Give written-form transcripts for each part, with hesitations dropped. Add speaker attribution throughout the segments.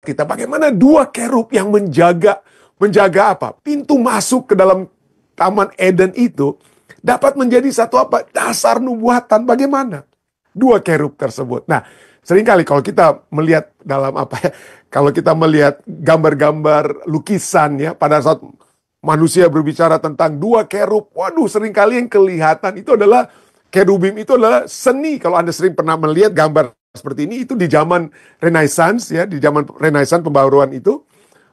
Speaker 1: kita bagaimana dua kerub yang menjaga apa? Pintu masuk ke dalam Taman Eden itu dapat menjadi satu apa? Dasar nubuatan. Bagaimana? Dua kerub tersebut. Nah, seringkali kalau kita melihat dalam apa ya? Kalau kita melihat gambar-gambar lukisan ya, pada saat manusia berbicara tentang dua kerub, waduh, seringkali yang kelihatan itu adalah kerubim itu adalah seni. Kalau Anda sering pernah melihat gambar seperti ini, itu di zaman Renaissance ya, di zaman Renaissance pembaruan itu,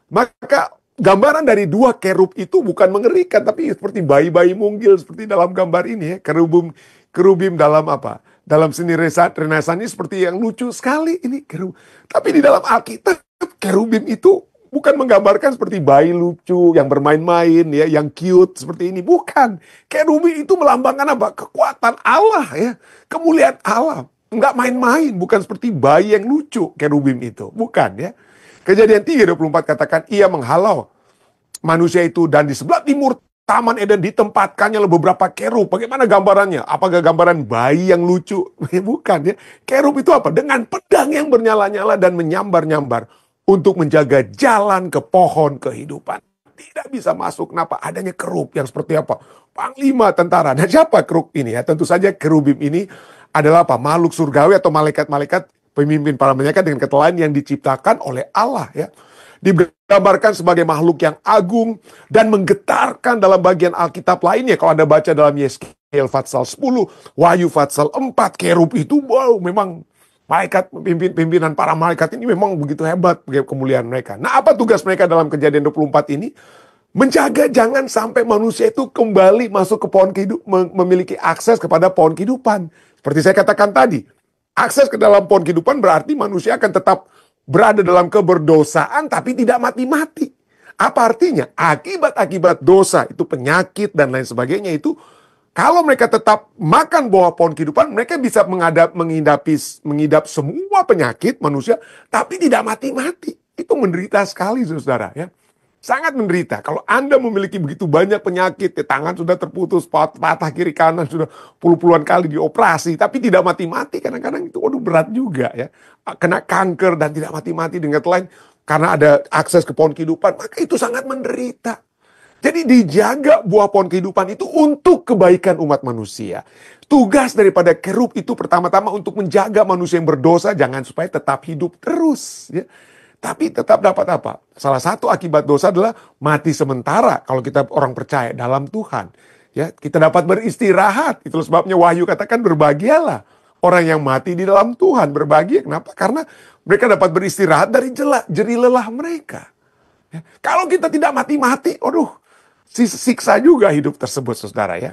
Speaker 1: maka gambaran dari dua kerub itu bukan mengerikan, tapi seperti bayi-bayi mungil seperti dalam gambar ini ya, kerubim dalam apa? Dalam seni Renaissance ini seperti yang lucu sekali ini kerub. Tapi di dalam Alkitab kerubim itu bukan menggambarkan seperti bayi lucu yang bermain-main ya, yang cute seperti ini. Bukan. Kerubim itu melambangkan apa? Kekuatan Allah ya, kemuliaan Allah. Enggak main-main, bukan seperti bayi yang lucu kerubim itu. Bukan ya. Kejadian 3:24 katakan ia menghalau manusia itu dan di sebelah timur Taman Eden ditempatkannya beberapa kerub. Bagaimana gambarannya? Apakah gambaran bayi yang lucu? Bukan ya. Kerub itu apa? Dengan pedang yang bernyala-nyala dan menyambar-nyambar untuk menjaga jalan ke pohon kehidupan. Tidak bisa masuk. Kenapa? Adanya kerub yang seperti apa? Panglima tentara. Nah, siapa kerub ini ya? Tentu saja kerubim ini adalah apa? Makhluk surgawi atau malaikat-malaikat, pemimpin para malaikat dengan kata lain yang diciptakan oleh Allah ya. Digambarkan sebagai makhluk yang agung dan menggetarkan dalam bagian Alkitab lainnya. Kalau Anda baca dalam Yeskiel Fatsal 10, Wahyu Fatsal 4, kerub itu wow, memang malaikat, pimpinan para malaikat ini memang begitu hebat kemuliaan mereka. Nah, apa tugas mereka dalam Kejadian 24 ini? Menjaga jangan sampai manusia itu kembali masuk ke pohon kehidupan, memiliki akses kepada pohon kehidupan. Seperti saya katakan tadi, akses ke dalam pohon kehidupan berarti manusia akan tetap berada dalam keberdosaan tapi tidak mati-mati. Apa artinya? Akibat-akibat dosa itu penyakit dan lain sebagainya itu, kalau mereka tetap makan buah pohon kehidupan, mereka bisa mengidap semua penyakit manusia tapi tidak mati-mati. Itu menderita sekali saudara ya. Sangat menderita. Kalau Anda memiliki begitu banyak penyakit, ya, tangan sudah terputus, patah kiri kanan, sudah puluhan kali dioperasi, tapi tidak mati-mati, kadang-kadang itu waduh berat juga ya. Kena kanker dan tidak mati-mati dengan lain, karena ada akses ke pohon kehidupan, maka itu sangat menderita. Jadi dijaga buah pohon kehidupan itu untuk kebaikan umat manusia. Tugas daripada kerub itu pertama-tama untuk menjaga manusia yang berdosa, jangan supaya tetap hidup terus ya. Tapi tetap dapat apa? Salah satu akibat dosa adalah mati sementara kalau kita orang percaya dalam Tuhan. Ya, kita dapat beristirahat. Itu sebabnya Wahyu katakan berbahagialah orang yang mati di dalam Tuhan. Berbahagia. Kenapa? Karena mereka dapat beristirahat dari jerih lelah mereka. Ya, kalau kita tidak mati-mati, aduh, siksa juga hidup tersebut, saudara ya.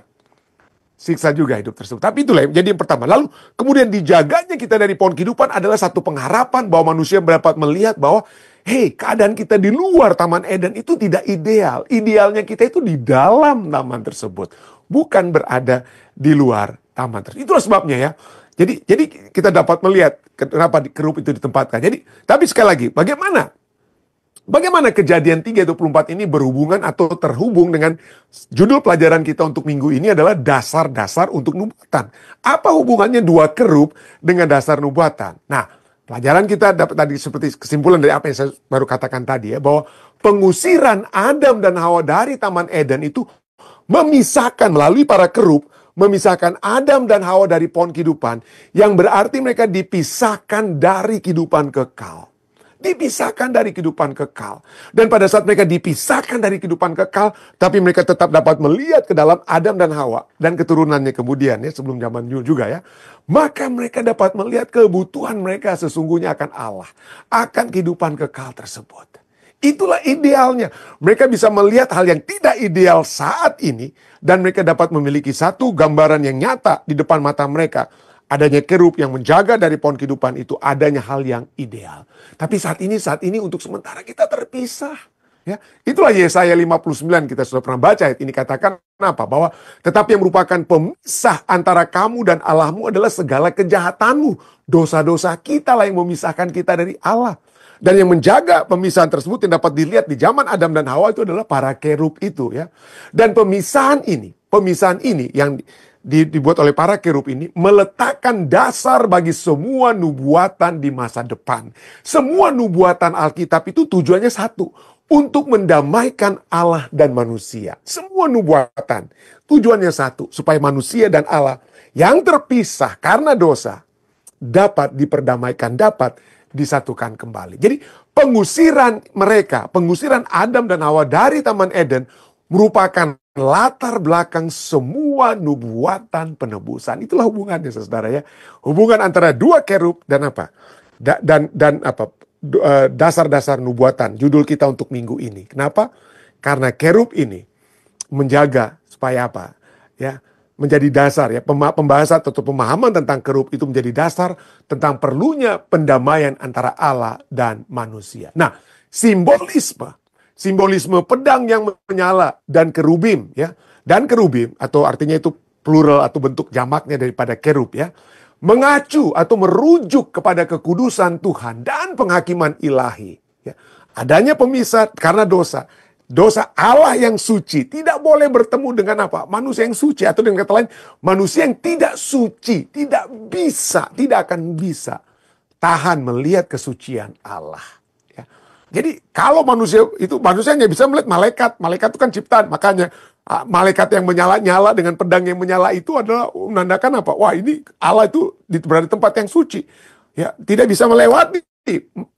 Speaker 1: Siksa juga hidup tersebut. Tapi itulah yang jadi yang pertama. Lalu kemudian dijaganya kita dari pohon kehidupan adalah satu pengharapan bahwa manusia dapat melihat bahwa keadaan kita di luar Taman Eden itu tidak ideal. Idealnya kita itu di dalam taman tersebut, bukan berada di luar taman tersebut. Itulah sebabnya ya. Jadi kita dapat melihat kenapa kerub itu ditempatkan. Jadi, tapi sekali lagi, Bagaimana Kejadian 3:24 ini berhubungan atau terhubung dengan judul pelajaran kita untuk minggu ini adalah dasar-dasar untuk nubuatan. Apa hubungannya dua kerub dengan dasar nubuatan? Nah, pelajaran kita dapat tadi seperti kesimpulan dari apa yang saya baru katakan tadi ya, bahwa pengusiran Adam dan Hawa dari Taman Eden itu memisahkan melalui para kerub, memisahkan Adam dan Hawa dari pohon kehidupan, yang berarti mereka dipisahkan dari kehidupan kekal. Dipisahkan dari kehidupan kekal. Dan pada saat mereka dipisahkan dari kehidupan kekal, tapi mereka tetap dapat melihat ke dalam Adam dan Hawa dan keturunannya kemudian ya, sebelum zaman juga ya. Maka mereka dapat melihat kebutuhan mereka sesungguhnya akan Allah, akan kehidupan kekal tersebut. Itulah idealnya. Mereka bisa melihat hal yang tidak ideal saat ini, dan mereka dapat memiliki satu gambaran yang nyata di depan mata mereka. Adanya kerub yang menjaga dari pohon kehidupan itu, adanya hal yang ideal. Tapi saat ini untuk sementara kita terpisah. Ya, itulah Yesaya 59 kita sudah pernah baca. Ini katakan apa? Bahwa tetapi yang merupakan pemisah antara kamu dan Allahmu adalah segala kejahatanmu. Dosa-dosa kita lah yang memisahkan kita dari Allah. Dan yang menjaga pemisahan tersebut yang dapat dilihat di zaman Adam dan Hawa itu adalah para kerub itu ya. Dan pemisahan ini yang dibuat oleh para kerub ini meletakkan dasar bagi semua nubuatan di masa depan. Semua nubuatan Alkitab itu tujuannya satu, untuk mendamaikan Allah dan manusia. Semua nubuatan tujuannya satu, supaya manusia dan Allah yang terpisah karena dosa dapat diperdamaikan, dapat disatukan kembali. Jadi pengusiran mereka, pengusiran Adam dan Hawa dari Taman Eden merupakan latar belakang semua nubuatan penebusan. Itulah hubungannya, saudara ya. Hubungan antara dua kerub dan apa? Dasar-dasar nubuatan. Judul kita untuk minggu ini. Kenapa? Karena kerub ini menjaga supaya apa? Ya, menjadi dasar ya, pembahasan atau pemahaman tentang kerub itu menjadi dasar tentang perlunya pendamaian antara Allah dan manusia. Nah, simbolisme pedang yang menyala dan kerubim ya. Dan kerubim atau artinya itu plural atau bentuk jamaknya daripada kerub ya, mengacu atau merujuk kepada kekudusan Tuhan dan penghakiman ilahi ya. Adanya pemisah karena dosa. Dosa Allah yang suci tidak boleh bertemu dengan apa? Manusia yang suci, atau dengan kata lain, manusia yang tidak suci tidak akan bisa tahan melihat kesucian Allah. Ya. Jadi kalau manusia nggak bisa melihat malaikat itu kan ciptaan, makanya malaikat yang menyala-nyala dengan pedang yang menyala itu adalah menandakan apa? Wah, ini Allah itu berada di tempat yang suci. Ya, tidak bisa melewati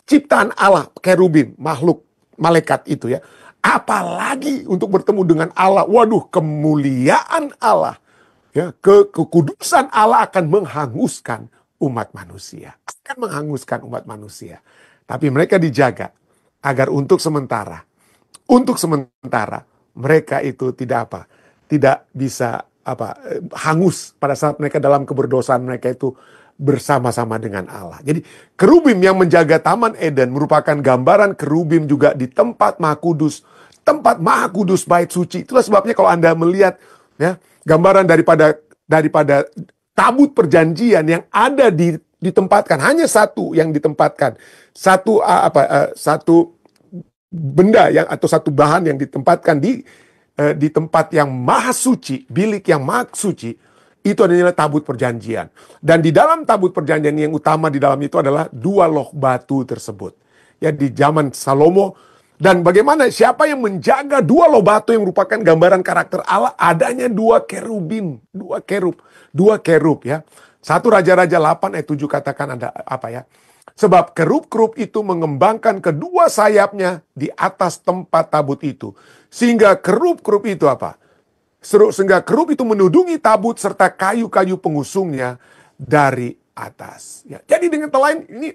Speaker 1: ciptaan Allah, kerubim, makhluk malaikat itu ya. Apalagi untuk bertemu dengan Allah. Waduh, kemuliaan Allah. Ya, kekudusan Allah akan menghanguskan umat manusia. Akan menghanguskan umat manusia. Tapi mereka dijaga agar untuk sementara mereka itu tidak bisa hangus pada saat mereka dalam keberdosaan mereka itu bersama-sama dengan Allah. Jadi kerubim yang menjaga Taman Eden merupakan gambaran kerubim juga di tempat Maha Kudus bait suci. Itulah sebabnya kalau Anda melihat ya, gambaran daripada tabut perjanjian yang ada ditempatkan, hanya satu yang ditempatkan. Satu benda atau satu bahan yang ditempatkan di tempat yang maha suci, bilik yang maha suci. Itu adalah tabut perjanjian. Dan di dalam tabut perjanjian yang utama di dalam itu adalah dua loh batu tersebut. Ya, di zaman Salomo. Dan bagaimana siapa yang menjaga dua loh batu yang merupakan gambaran karakter Allah? Adanya dua kerubim, dua kerub ya. 1 Raja-Raja 8 ayat 7 katakan ada apa ya? Sebab kerub-kerub itu mengembangkan kedua sayapnya di atas tempat tabut itu. Sehingga kerub-kerub itu apa? Sehingga kerub itu menudungi tabut serta kayu-kayu pengusungnya dari atas. Ya, jadi dengan kata lain ini,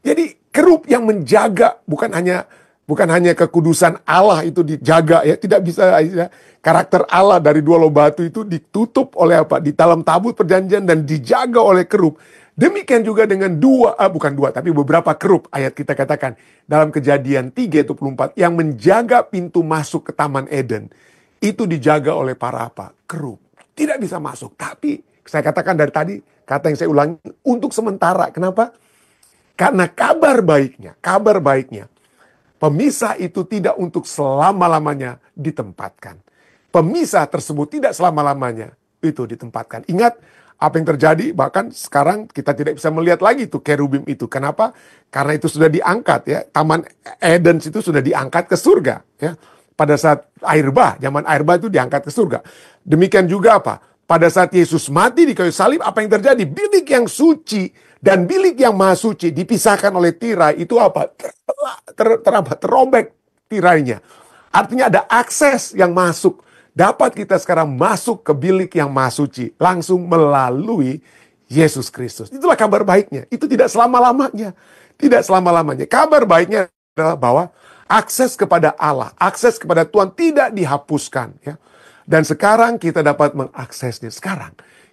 Speaker 1: jadi kerub yang menjaga bukan hanya kekudusan Allah itu dijaga ya, tidak bisa ya, karakter Allah dari dua loh batu itu ditutup oleh apa? Di dalam tabut perjanjian dan dijaga oleh kerub. Demikian juga dengan tapi beberapa kerub ayat kita katakan dalam Kejadian 3:24 yang menjaga pintu masuk ke Taman Eden. Itu dijaga oleh para kerub. Tidak bisa masuk. Tapi saya katakan dari tadi, kata yang saya ulangi, untuk sementara. Kenapa? Karena kabar baiknya, pemisah itu tidak untuk selama-lamanya ditempatkan. Pemisah tersebut tidak selama-lamanya itu ditempatkan. Ingat apa yang terjadi, bahkan sekarang kita tidak bisa melihat lagi tuh kerubim itu. Kenapa? Karena itu sudah diangkat ya. Taman Eden itu sudah diangkat ke surga ya. Pada saat zaman air bah itu diangkat ke surga. Demikian juga apa? Pada saat Yesus mati di kayu salib, apa yang terjadi? Bilik yang suci dan bilik yang maha suci dipisahkan oleh tirai. Itu apa? Terobek tirainya. Artinya ada akses yang masuk. Dapat kita sekarang masuk ke bilik yang maha suci. Langsung melalui Yesus Kristus. Itulah kabar baiknya. Itu tidak selama-lamanya. Tidak selama-lamanya. Kabar baiknya adalah bahwa akses kepada Allah, akses kepada Tuhan tidak dihapuskan. Ya. Dan sekarang kita dapat mengaksesnya.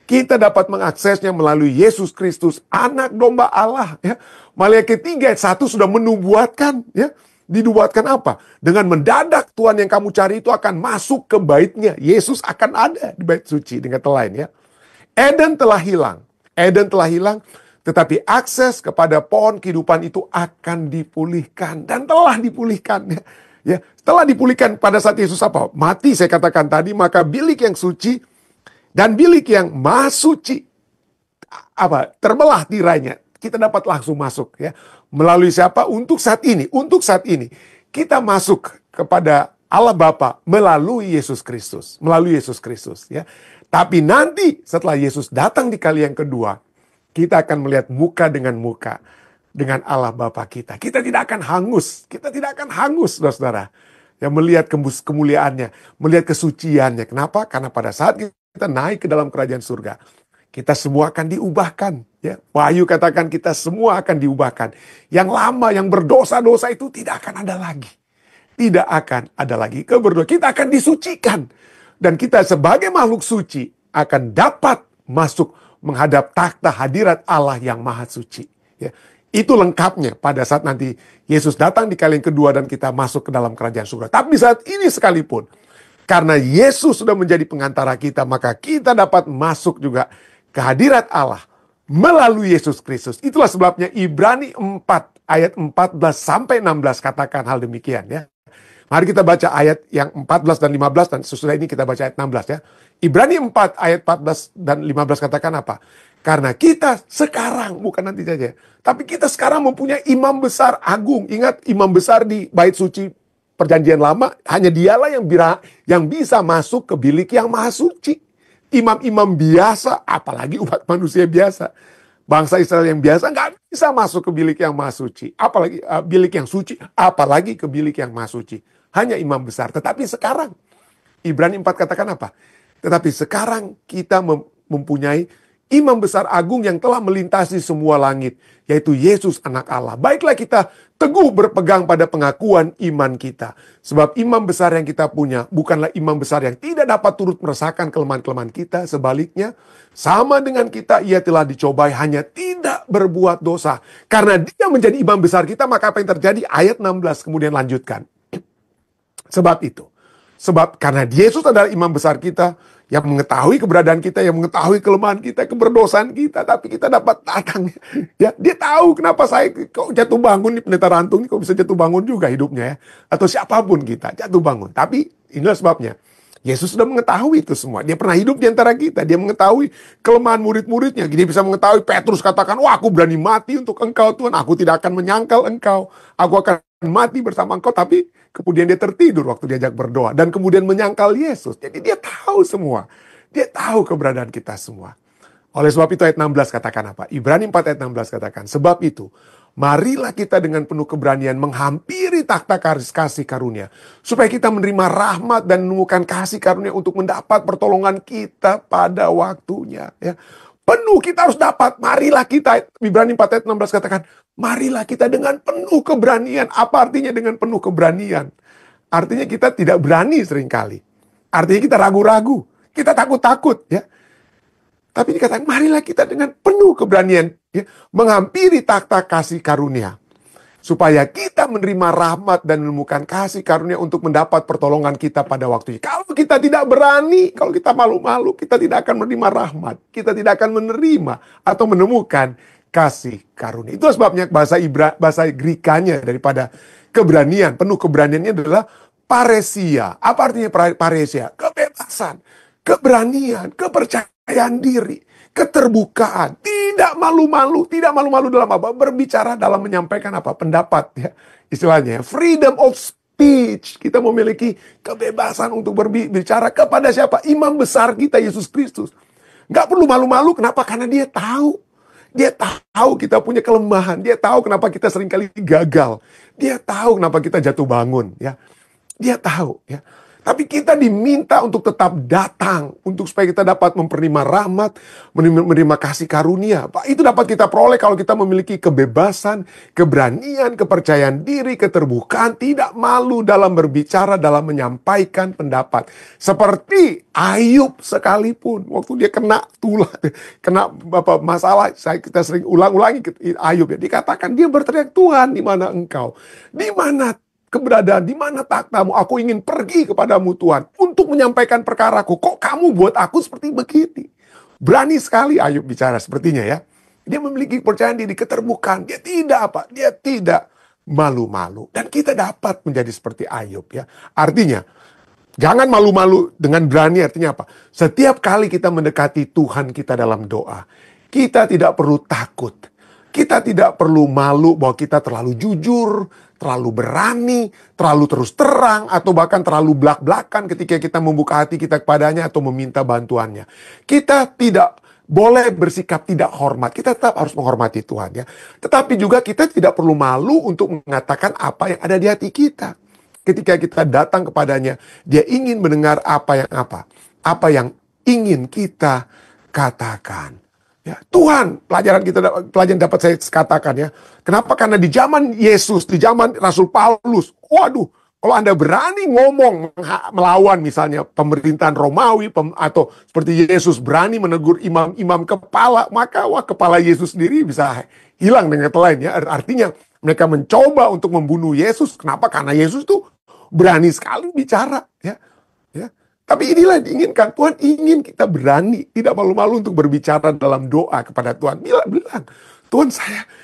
Speaker 1: Kita dapat mengaksesnya melalui Yesus Kristus, anak domba Allah. Ya. Maliaki 3 ayat 1 sudah menubuatkan. Ya. Dinubuatkan apa? Dengan mendadak Tuhan yang kamu cari itu akan masuk ke baitnya. Yesus akan ada di bait suci. Dengan kata lain ya. Eden telah hilang. Tetapi akses kepada pohon kehidupan itu akan dipulihkan. Dan telah dipulihkan. Ya, telah dipulihkan pada saat Yesus apa? Mati, saya katakan tadi. Maka bilik yang suci Dan bilik yang maha suci, terbelah tirainya, kita dapat langsung masuk ya. Melalui siapa? Untuk saat ini. Untuk saat ini. Kita masuk kepada Allah Bapa melalui Yesus Kristus. Melalui Yesus Kristus ya. Tapi nanti setelah Yesus datang di kali yang kedua, kita akan melihat muka dengan muka dengan Allah Bapa kita. Kita tidak akan hangus. Kita tidak akan hangus, saudara-saudara. Ya, melihat kemuliaannya, melihat kesuciannya. Kenapa? Karena pada saat kita naik ke dalam kerajaan surga, kita semua akan diubahkan. Ya. Wahyu katakan kita semua akan diubahkan. Yang lama, yang berdosa-dosa itu tidak akan ada lagi. Tidak akan ada lagi keberdosa. Kita akan disucikan. Dan kita sebagai makhluk suci akan dapat masuk menghadap takhta hadirat Allah yang maha suci. Ya. Itu lengkapnya pada saat nanti Yesus datang di kali yang kedua dan kita masuk ke dalam kerajaan surga. Tapi saat ini sekalipun, karena Yesus sudah menjadi pengantara kita, maka kita dapat masuk juga ke hadirat Allah melalui Yesus Kristus. Itulah sebabnya Ibrani 4 ayat 14 sampai 16 katakan hal demikian ya. Mari kita baca ayat yang 14 dan 15 dan sesudah ini kita baca ayat 16 ya. Ibrani 4 ayat 14 dan 15 katakan apa? Karena kita sekarang, bukan nanti saja, tapi kita sekarang mempunyai imam besar agung. Ingat, imam besar di bait suci perjanjian lama, hanya dialah yang bisa masuk ke bilik yang maha suci. Imam-imam biasa, apalagi umat manusia biasa. Bangsa Israel yang biasa nggak bisa masuk ke bilik yang maha suci. Apalagi bilik yang suci, apalagi ke bilik yang maha suci. Hanya imam besar. Tetapi sekarang, Ibrani 4 katakan apa? Tetapi sekarang kita mempunyai imam besar agung yang telah melintasi semua langit, yaitu Yesus anak Allah. Baiklah kita teguh berpegang pada pengakuan iman kita. Sebab imam besar yang kita punya bukanlah imam besar yang tidak dapat turut merasakan kelemahan-kelemahan kita. Sebaliknya, sama dengan kita, ia telah dicobai hanya tidak berbuat dosa. Karena dia menjadi imam besar kita, maka apa yang terjadi? Ayat 16 kemudian lanjutkan. Sebab karena Yesus adalah imam besar kita, yang mengetahui keberadaan kita, yang mengetahui kelemahan kita, keberdosaan kita, tapi kita dapat datang. Ya, dia tahu kenapa saya kok jatuh bangun nih, pendeta Rantung ini kok bisa jatuh bangun juga hidupnya ya, atau siapapun kita jatuh bangun. Tapi inilah sebabnya Yesus sudah mengetahui itu semua. Dia pernah hidup di antara kita. Dia mengetahui kelemahan murid-muridnya. Dia bisa mengetahui Petrus katakan, wah aku berani mati untuk engkau Tuhan. Aku tidak akan menyangkal engkau. Aku akan mati bersama engkau. Tapi kemudian dia tertidur waktu diajak berdoa. Dan kemudian menyangkal Yesus. Jadi dia tahu semua. Dia tahu keberadaan kita semua. Oleh sebab itu ayat 16 katakan apa? Ibrani 4 ayat 16 katakan. Sebab itu, marilah kita dengan penuh keberanian menghampiri takhta kasih karunia. Supaya kita menerima rahmat dan menemukan kasih karunia untuk mendapat pertolongan kita pada waktunya. Ya. Penuh kita harus dapat. Marilah kita, Ibrani 4 ayat 16 katakan, marilah kita dengan penuh keberanian. Apa artinya dengan penuh keberanian? Artinya kita tidak berani seringkali. Artinya kita ragu-ragu. Kita takut-takut. Ya. Tapi dikatakan, marilah kita dengan penuh keberanian ya, menghampiri takhta kasih karunia. Supaya kita menerima rahmat dan menemukan kasih karunia untuk mendapat pertolongan kita pada waktunya. Kalau kita tidak berani, kalau kita malu-malu, kita tidak akan menerima rahmat. Kita tidak akan menerima atau menemukan kasih karunia. Itu sebabnya bahasa Grikanya daripada keberanian, penuh keberaniannya adalah paresia. Apa artinya paresia? Kebebasan, keberanian, kepercayaan diri, keterbukaan, tidak malu-malu dalam apa? Berbicara dalam menyampaikan apa? Pendapat ya. Istilahnya freedom of speech. Kita memiliki kebebasan untuk berbicara kepada siapa? Imam besar kita Yesus Kristus. Nggak perlu malu-malu, kenapa? Karena dia tahu. Dia tahu kita punya kelemahan. Dia tahu kenapa kita seringkali gagal. Dia tahu kenapa kita jatuh bangun ya. Dia tahu ya. Tapi kita diminta untuk tetap datang. Untuk supaya kita dapat menerima rahmat, menerima kasih karunia. Itu dapat kita peroleh kalau kita memiliki kebebasan, keberanian, kepercayaan diri, keterbukaan. Tidak malu dalam berbicara, dalam menyampaikan pendapat. Seperti Ayub sekalipun. Waktu dia kena masalah. Kita sering ulang-ulangi Ayub ya. Dikatakan dia berteriak, Tuhan di mana engkau? Di mana keberadaan, di mana takhtamu? Aku ingin pergi kepadamu Tuhan untuk menyampaikan perkaraku. Kok kamu buat aku seperti begini? Berani sekali Ayub bicara sepertinya ya. Dia memiliki kepercayaan diri, keterbukaan. Dia tidak malu-malu. Dan kita dapat menjadi seperti Ayub ya. Artinya, Jangan malu-malu dengan berani, artinya apa? Setiap kali kita mendekati Tuhan kita dalam doa, kita tidak perlu takut. Kita tidak perlu malu bahwa kita terlalu jujur, terlalu berani, terlalu terus terang, atau bahkan terlalu belak-belakan ketika kita membuka hati kita kepadanya atau meminta bantuannya. Kita tidak boleh bersikap tidak hormat. Kita tetap harus menghormati Tuhan, ya. Tetapi juga kita tidak perlu malu untuk mengatakan apa yang ada di hati kita. Ketika kita datang kepadanya, dia ingin mendengar apa yang ingin kita katakan. Ya, Tuhan, pelajaran dapat saya katakan, ya. Kenapa? Karena di zaman Yesus, di zaman Rasul Paulus, waduh, kalau Anda berani ngomong melawan misalnya pemerintahan Romawi, atau seperti Yesus berani menegur imam-imam kepala, maka kepala Yesus sendiri bisa hilang dengan kata lain, ya. Artinya mereka mencoba untuk membunuh Yesus. Kenapa? Karena Yesus tuh berani sekali bicara, ya. Tapi inilah yang diinginkan. Tuhan ingin kita berani, tidak malu-malu untuk berbicara dalam doa kepada Tuhan. Bilang, Tuhan,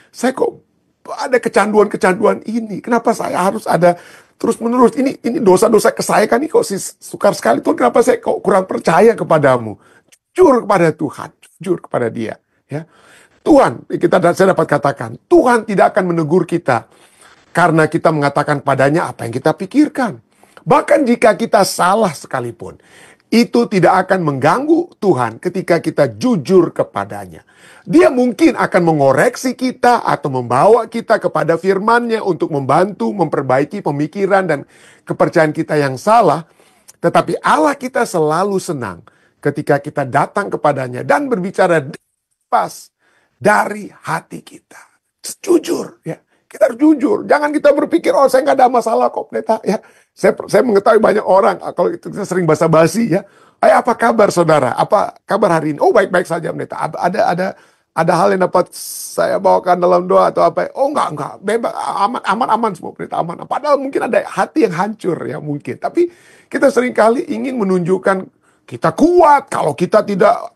Speaker 1: saya kok ada kecanduan-kecanduan ini. Kenapa saya harus ada terus-menerus? Ini dosa-dosa ke saya kan, ini kok sukar sekali. Tuhan, kenapa saya kok kurang percaya kepadamu? Jujur kepada Tuhan, jujur kepada Dia, ya. Tuhan, saya dapat katakan, Tuhan tidak akan menegur kita karena kita mengatakan padanya apa yang kita pikirkan. Bahkan jika kita salah sekalipun, itu tidak akan mengganggu Tuhan ketika kita jujur kepadanya. Dia mungkin akan mengoreksi kita atau membawa kita kepada firman-Nya untuk membantu memperbaiki pemikiran dan kepercayaan kita yang salah. Tetapi Allah kita selalu senang ketika kita datang kepadanya dan berbicara pas dari hati kita. Jujur, ya. Kita harus jujur. Jangan kita berpikir, oh saya nggak ada masalah kok, pendeta. Ya, saya mengetahui banyak orang, kalau kita sering basa-basi, ya. Apa kabar saudara? Apa kabar hari ini? Oh baik-baik saja, pendeta. Ada hal yang dapat saya bawakan dalam doa atau apa? Oh enggak. Bebas, aman semua, pendeta, aman. Padahal mungkin ada hati yang hancur, ya mungkin. Tapi kita seringkali ingin menunjukkan kita kuat. Kalau kita tidak,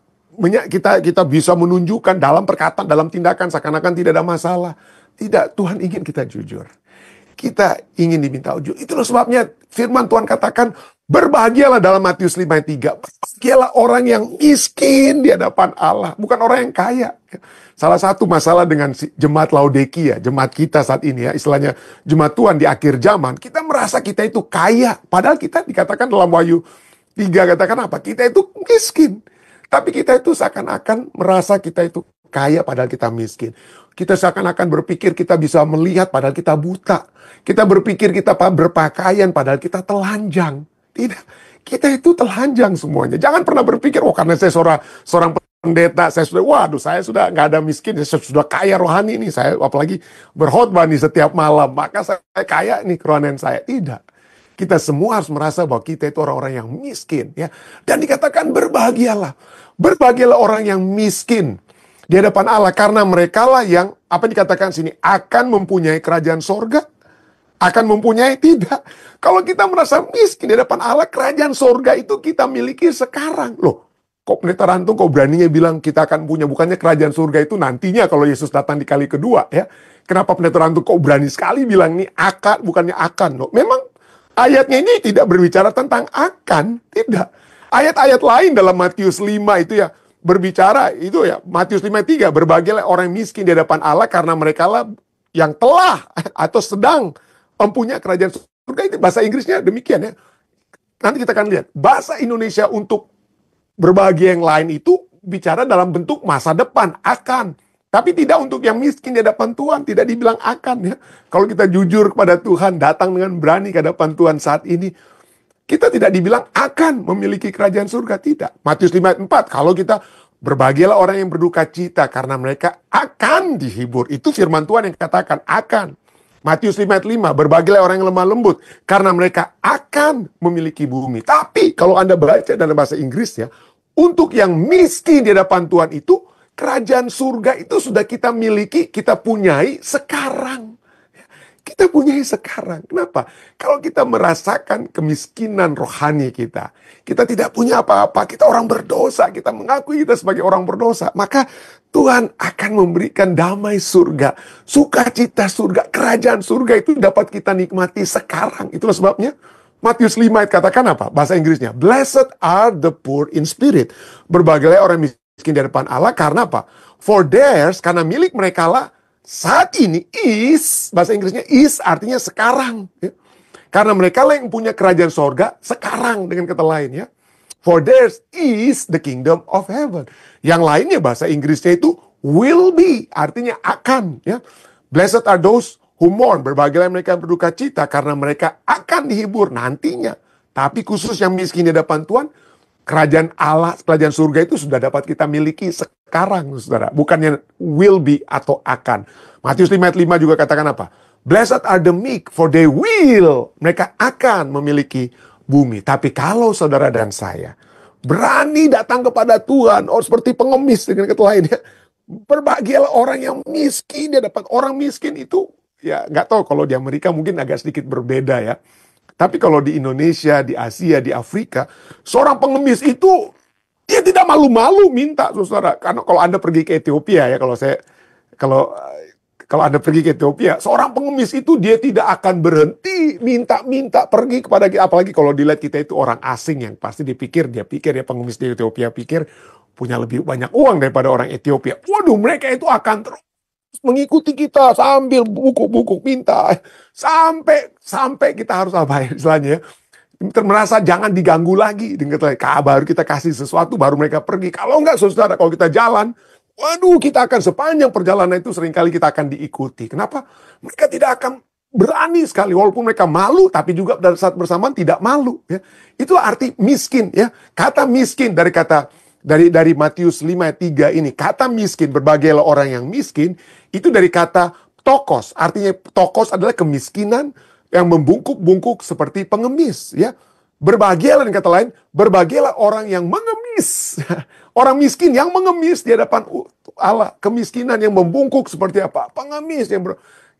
Speaker 1: kita bisa menunjukkan dalam perkataan, dalam tindakan seakan-akan tidak ada masalah. Tidak, Tuhan ingin kita jujur. Kita ingin diminta jujur. Itulah sebabnya firman Tuhan katakan, berbahagialah dalam Matius 5:3. Berbahagialah orang yang miskin di hadapan Allah, bukan orang yang kaya. Salah satu masalah dengan jemaat Laodikia, jemaat kita saat ini, ya, istilahnya jemaat Tuhan di akhir zaman, kita merasa kita itu kaya. Padahal kita dikatakan dalam Wahyu 3, katakan apa? Kita itu miskin. Tapi kita itu seakan-akan merasa kita itu kaya padahal kita miskin. Kita seakan-akan berpikir kita bisa melihat padahal kita buta. Kita berpikir kita berpakaian padahal kita telanjang. Tidak, kita itu telanjang semuanya. Jangan pernah berpikir, oh karena saya seorang pendeta, saya sudah nggak ada miskin, saya sudah kaya rohani nih, saya apalagi berkhotbah nih setiap malam, maka saya kaya nih kerohanian saya. Tidak. Kita semua harus merasa bahwa kita itu orang-orang yang miskin, ya. Dan dikatakan berbahagialah. Berbahagialah orang yang miskin di hadapan Allah, karena merekalah yang, apa dikatakan sini, akan mempunyai kerajaan sorga. Akan mempunyai, tidak. Kalau kita merasa miskin di hadapan Allah, kerajaan sorga itu kita miliki sekarang. Loh, kok pendeta Rantung kok beraninya bilang kita akan punya? Bukannya kerajaan surga itu nantinya kalau Yesus datang di kali kedua, ya. Kenapa pendeta Rantung kok berani sekali bilang ini akan, bukannya akan? Loh, memang ayatnya ini tidak berbicara tentang akan, tidak. Ayat-ayat lain dalam Matius 5 itu, ya, berbicara itu, ya, Matius 5:3, berbahagialah orang miskin di hadapan Allah karena merekalah yang telah atau sedang mempunyai kerajaan surga. Itu bahasa Inggrisnya demikian, ya. Nanti kita akan lihat bahasa Indonesia untuk berbahagia yang lain itu bicara dalam bentuk masa depan, akan. Tapi tidak untuk yang miskin di hadapan Tuhan, tidak dibilang akan, ya. Kalau kita jujur kepada Tuhan, datang dengan berani ke hadapan Tuhan saat ini, kita tidak dibilang akan memiliki kerajaan surga, tidak. Matius 5:4, kalau kita berbahagialah orang yang berduka cita karena mereka akan dihibur. Itu firman Tuhan yang katakan akan. Matius 5:5, berbahagialah orang yang lemah lembut karena mereka akan memiliki bumi. Tapi kalau Anda baca dalam bahasa Inggris, ya, untuk yang miskin di hadapan Tuhan itu, kerajaan surga itu sudah kita miliki, kita punyai sekarang. Kita punyai sekarang. Kenapa? Kalau kita merasakan kemiskinan rohani kita tidak punya apa-apa, kita orang berdosa, kita mengakui kita sebagai orang berdosa, maka Tuhan akan memberikan damai surga, sukacita surga, kerajaan surga itu dapat kita nikmati sekarang. Itulah sebabnya Matius 5 ayat katakan apa? Bahasa Inggrisnya, blessed are the poor in spirit. Berbahagialah orang miskin di hadapan Allah. Karena apa? For theirs, karena milik mereka lah saat ini is, bahasa Inggrisnya is artinya sekarang. Ya. Karena mereka lah yang punya kerajaan sorga sekarang dengan kata lain ya. For theirs is the kingdom of heaven. Yang lainnya bahasa Inggrisnya itu will be, artinya akan. Ya. Blessed are those who mourn, berbahagialah mereka yang berduka cita karena mereka akan dihibur nantinya. Tapi khusus yang miskin di hadapan Tuhan, kerajaan Allah, kerajaan surga itu sudah dapat kita miliki sekarang, saudara. Bukannya will be atau akan. Matius 5 ayat 5 juga katakan apa? Blessed are the meek, for they will. Mereka akan memiliki bumi. Tapi kalau saudara dan saya berani datang kepada Tuhan, seperti pengemis dengan kata lainnya, berbahagialah orang yang miskin. Dia dapat orang miskin itu, ya nggak tahu kalau di Amerika mungkin agak sedikit berbeda ya. Tapi kalau di Indonesia, di Asia, di Afrika, seorang pengemis itu dia tidak malu-malu minta, saudara. Karena kalau Anda pergi ke Ethiopia ya, kalau Anda pergi ke Ethiopia, seorang pengemis itu dia tidak akan berhenti minta-minta pergi kepada kita. Apalagi kalau dilihat kita itu orang asing yang pasti dia pikir ya pengemis di Ethiopia pikir punya lebih banyak uang daripada orang Ethiopia. Waduh, mereka itu akan terus mengikuti kita sambil buku-buku minta sampai kita harus apa ya istilahnya, merasa jangan diganggu lagi dengan baru kita kasih sesuatu baru mereka pergi. Kalau enggak saudara, kalau kita jalan, waduh, kita akan sepanjang perjalanan itu seringkali kita akan diikuti. Kenapa? Mereka tidak akan berani sekali, walaupun mereka malu, tapi juga pada saat bersamaan tidak malu. Ya. Itu arti miskin. Ya. Kata miskin dari Matius 5 ayat 3 ini, kata miskin, berbahagialah orang yang miskin, itu dari kata tokos. Artinya tokos adalah kemiskinan yang membungkuk-bungkuk seperti pengemis. Ya. Berbahagialah dengan kata lain, berbahagialah orang yang mengemis. Orang miskin yang mengemis di hadapan Allah. Kemiskinan yang membungkuk seperti apa? Pengemis.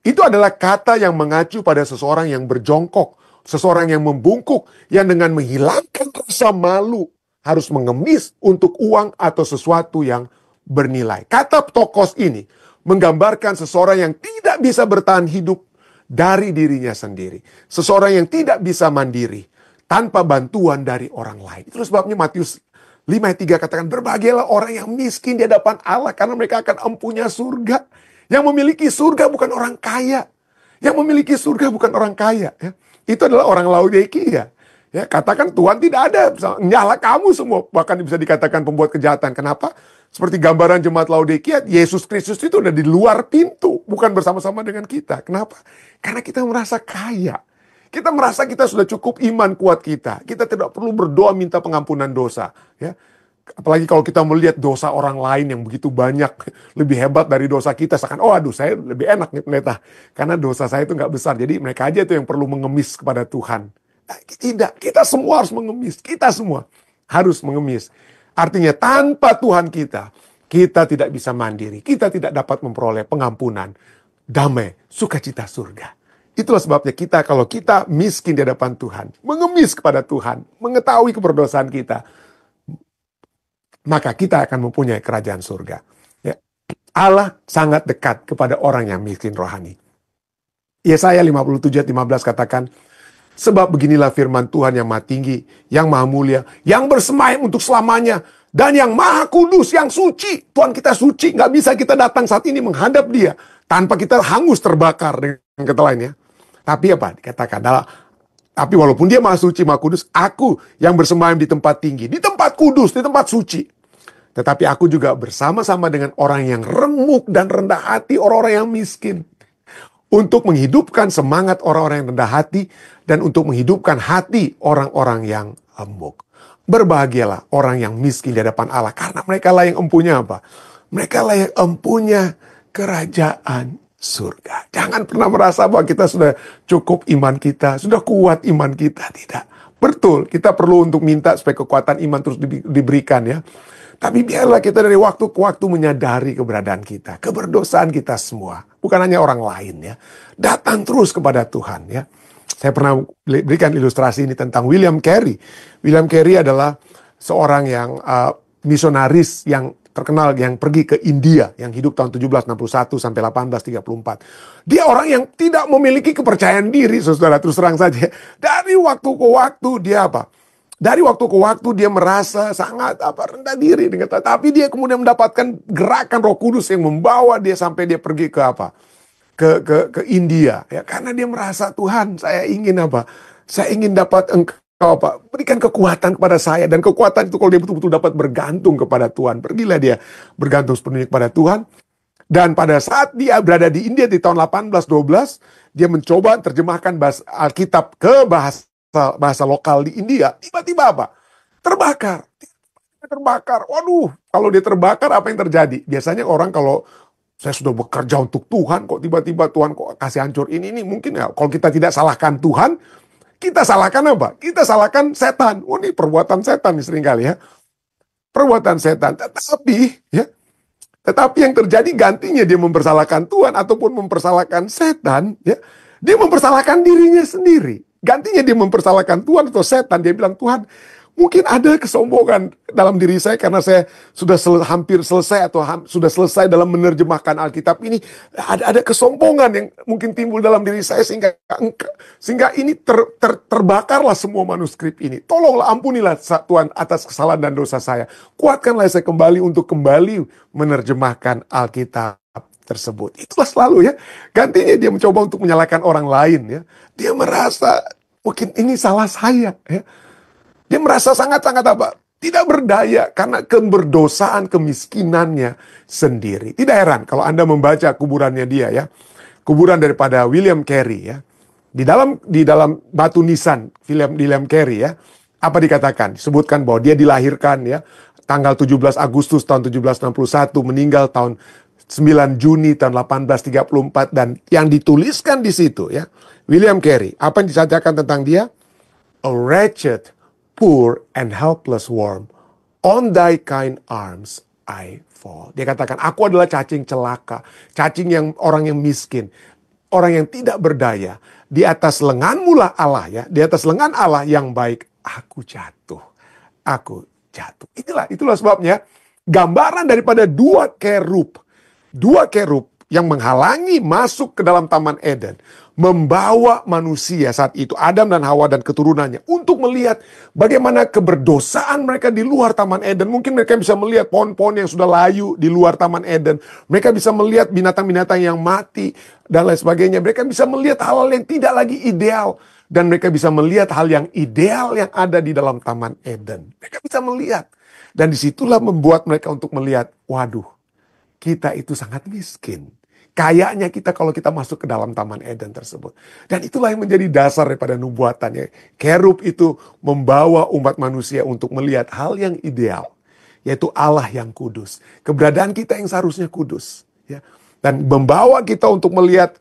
Speaker 1: Itu adalah kata yang mengacu pada seseorang yang berjongkok. Seseorang yang membungkuk. Yang dengan menghilangkan rasa malu. Harus mengemis untuk uang atau sesuatu yang bernilai. Kata tokos ini menggambarkan seseorang yang tidak bisa bertahan hidup dari dirinya sendiri. Seseorang yang tidak bisa mandiri tanpa bantuan dari orang lain. Itu sebabnya Matius 5 ayat 3 katakan, berbahagialah orang yang miskin di hadapan Allah karena mereka akan empunya surga. Yang memiliki surga bukan orang kaya. Yang memiliki surga bukan orang kaya. Ya. Itu adalah orang Laodikia. Ya, katakan Tuhan tidak ada. Nyala kamu semua. Bahkan bisa dikatakan pembuat kejahatan. Kenapa? Seperti gambaran jemaat Laodikia, Yesus Kristus itu udah di luar pintu. Bukan bersama-sama dengan kita. Kenapa? Karena kita merasa kaya. Kita merasa kita sudah cukup iman kuat kita. Kita tidak perlu berdoa minta pengampunan dosa. Ya. Apalagi kalau kita melihat dosa orang lain yang begitu banyak. Lebih hebat dari dosa kita. Seakan, saya lebih enak nih pendeta. Karena dosa saya itu nggak besar. Jadi mereka aja itu yang perlu mengemis kepada Tuhan. Nah, tidak, kita semua harus mengemis. Kita semua harus mengemis. Artinya tanpa Tuhan kita tidak bisa mandiri. Kita tidak dapat memperoleh pengampunan, damai, sukacita surga. Itulah sebabnya kalau kita miskin di hadapan Tuhan, mengemis kepada Tuhan, mengetahui keberdosaan kita, maka kita akan mempunyai kerajaan surga. Ya. Allah sangat dekat kepada orang yang miskin rohani. Yesaya 57 ayat 15 katakan, sebab beginilah firman Tuhan yang maha tinggi, yang maha mulia, yang bersemayam untuk selamanya, dan yang maha kudus, yang suci. Tuhan kita suci, nggak bisa kita datang saat ini menghadap dia, tanpa kita hangus terbakar dengan kata lainnya. Tapi apa? Dikatakan, tapi walaupun dia maha suci, maha kudus, aku yang bersemayam di tempat tinggi, di tempat kudus, di tempat suci. Tetapi aku juga bersama-sama dengan orang yang remuk dan rendah hati, orang-orang yang miskin. Untuk menghidupkan semangat orang-orang yang rendah hati, dan untuk menghidupkan hati orang-orang yang remuk. Berbahagialah orang yang miskin di hadapan Allah, karena mereka lah yang empunya apa? Mereka lah yang empunya kerajaan surga. Jangan pernah merasa bahwa kita sudah cukup iman kita, sudah kuat iman kita. Tidak. Betul, kita perlu untuk minta supaya kekuatan iman terus diberikan ya. Tapi biarlah kita dari waktu ke waktu menyadari keberadaan kita, keberdosaan kita semua. Bukan hanya orang lain ya. Datang terus kepada Tuhan ya. Saya pernah berikan ilustrasi ini tentang William Carey. William Carey adalah seorang yang misionaris yang terkenal yang pergi ke India, yang hidup tahun 1761 sampai 1834. Dia orang yang tidak memiliki kepercayaan diri, saudara, terus terang saja. Dari waktu ke waktu dia apa? Dari waktu ke waktu dia merasa sangat rendah diri, tapi dia kemudian mendapatkan gerakan Roh Kudus yang membawa dia sampai dia pergi ke apa? Ke India, ya, karena dia merasa, Tuhan, saya ingin apa? Saya ingin dapat Engkau berikan kekuatan kepada saya, dan kekuatan itu kalau dia betul-betul dapat bergantung kepada Tuhan. Pergilah dia bergantung sepenuhnya kepada Tuhan. Dan pada saat dia berada di India di tahun 1812, dia mencoba terjemahkan Alkitab ke bahasa lokal di India. Tiba-tiba apa? Terbakar. Waduh, kalau dia terbakar apa yang terjadi? Biasanya orang kalau saya sudah bekerja untuk Tuhan, kok tiba-tiba Tuhan kok kasih hancur ini mungkin ya. Kalau kita tidak salahkan Tuhan, kita salahkan apa? Kita salahkan setan. Oh, ini perbuatan setan seringkali ya. Perbuatan setan. Tetapi yang terjadi gantinya dia mempersalahkan Tuhan ataupun mempersalahkan setan, ya. Dia mempersalahkan dirinya sendiri. Gantinya dia mempersalahkan Tuhan atau setan. Dia bilang, Tuhan, mungkin ada kesombongan dalam diri saya karena saya sudah hampir selesai atau sudah selesai dalam menerjemahkan Alkitab ini. Ada kesombongan yang mungkin timbul dalam diri saya sehingga ini terbakarlah semua manuskrip ini. Tolonglah, ampunilah Tuhan atas kesalahan dan dosa saya. Kuatkanlah saya kembali untuk kembali menerjemahkan Alkitab tersebut. Itulah selalu ya. Gantinya dia mencoba untuk menyalahkan orang lain ya. Dia merasa mungkin ini salah saya ya. Dia merasa sangat-sangat tidak berdaya karena keberdosaan, kemiskinannya sendiri. Tidak heran kalau Anda membaca kuburannya dia ya. Kuburan daripada William Carey ya. Di dalam batu nisan William Carey ya. Apa dikatakan? Disebutkan bahwa dia dilahirkan ya tanggal 17 Agustus tahun 1761, meninggal tahun 9 Juni tahun 1834, dan yang dituliskan di situ ya, William Carey, apa yang disampaikan tentang dia? A wretched, poor and helpless worm, on thy kind arms I fall. Dia katakan, aku adalah cacing celaka, cacing yang orang yang miskin, orang yang tidak berdaya. Di atas lenganmu lah Allah ya, di atas lengan Allah yang baik, aku jatuh. Itulah sebabnya gambaran daripada dua kerub yang menghalangi masuk ke dalam Taman Eden, membawa manusia saat itu, Adam dan Hawa dan keturunannya, untuk melihat bagaimana keberdosaan mereka di luar Taman Eden. Mungkin mereka bisa melihat pohon-pohon yang sudah layu di luar Taman Eden. Mereka bisa melihat binatang-binatang yang mati dan lain sebagainya. Mereka bisa melihat hal-hal yang tidak lagi ideal. Dan mereka bisa melihat hal yang ideal yang ada di dalam Taman Eden. Mereka bisa melihat. Dan disitulah membuat mereka untuk melihat, waduh, kita itu sangat miskin. Kayaknya kita kalau kita masuk ke dalam Taman Eden tersebut. Dan itulah yang menjadi dasar daripada nubuatannya. Kerub itu membawa umat manusia untuk melihat hal yang ideal. Yaitu Allah yang kudus. Keberadaan kita yang seharusnya kudus. Ya. Dan membawa kita untuk melihat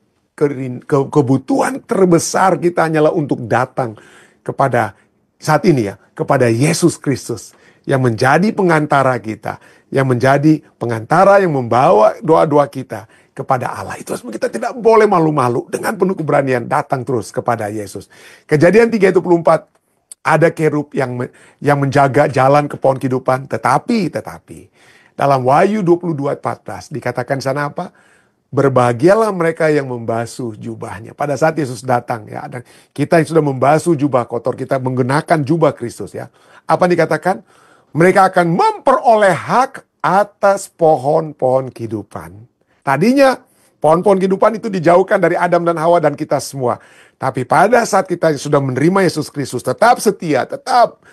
Speaker 1: kebutuhan terbesar kita hanyalah untuk datang kepada saat ini ya. Kepada Yesus Kristus. Yang menjadi pengantara kita. Yang menjadi pengantara yang membawa doa-doa kita kepada Allah. Itu sebab kita tidak boleh malu-malu. Dengan penuh keberanian datang terus kepada Yesus. Kejadian 3:24. Ada kerub yang menjaga jalan ke pohon kehidupan. Tetapi dalam Wahyu 22:14 dikatakan sana apa? Berbahagialah mereka yang membasuh jubahnya. Pada saat Yesus datang ya. Dan kita yang sudah membasuh jubah kotor. Kita menggunakan jubah Kristus ya. Apa dikatakan? Mereka akan memperoleh hak atas pohon-pohon kehidupan. Tadinya pohon-pohon kehidupan itu dijauhkan dari Adam dan Hawa dan kita semua. Tapi pada saat kita sudah menerima Yesus Kristus, tetap setia, tetap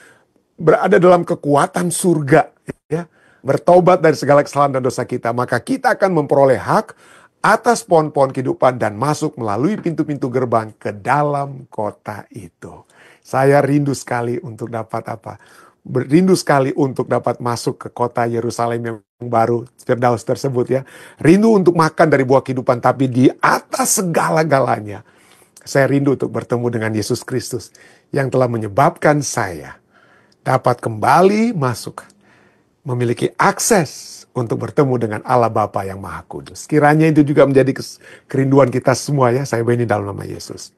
Speaker 1: berada dalam kekuatan surga, ya, bertobat dari segala kesalahan dan dosa kita, maka kita akan memperoleh hak atas pohon-pohon kehidupan dan masuk melalui pintu-pintu gerbang ke dalam kota itu. Saya rindu sekali untuk dapat rindu sekali untuk dapat masuk ke kota Yerusalem yang baru, Firdaus tersebut ya. Rindu untuk makan dari buah kehidupan, tapi di atas segala-galanya, saya rindu untuk bertemu dengan Yesus Kristus yang telah menyebabkan saya dapat kembali masuk, memiliki akses untuk bertemu dengan Allah Bapa yang Maha Kudus. Kiranya itu juga menjadi kerinduan kita semua ya. Saya beri dalam nama Yesus.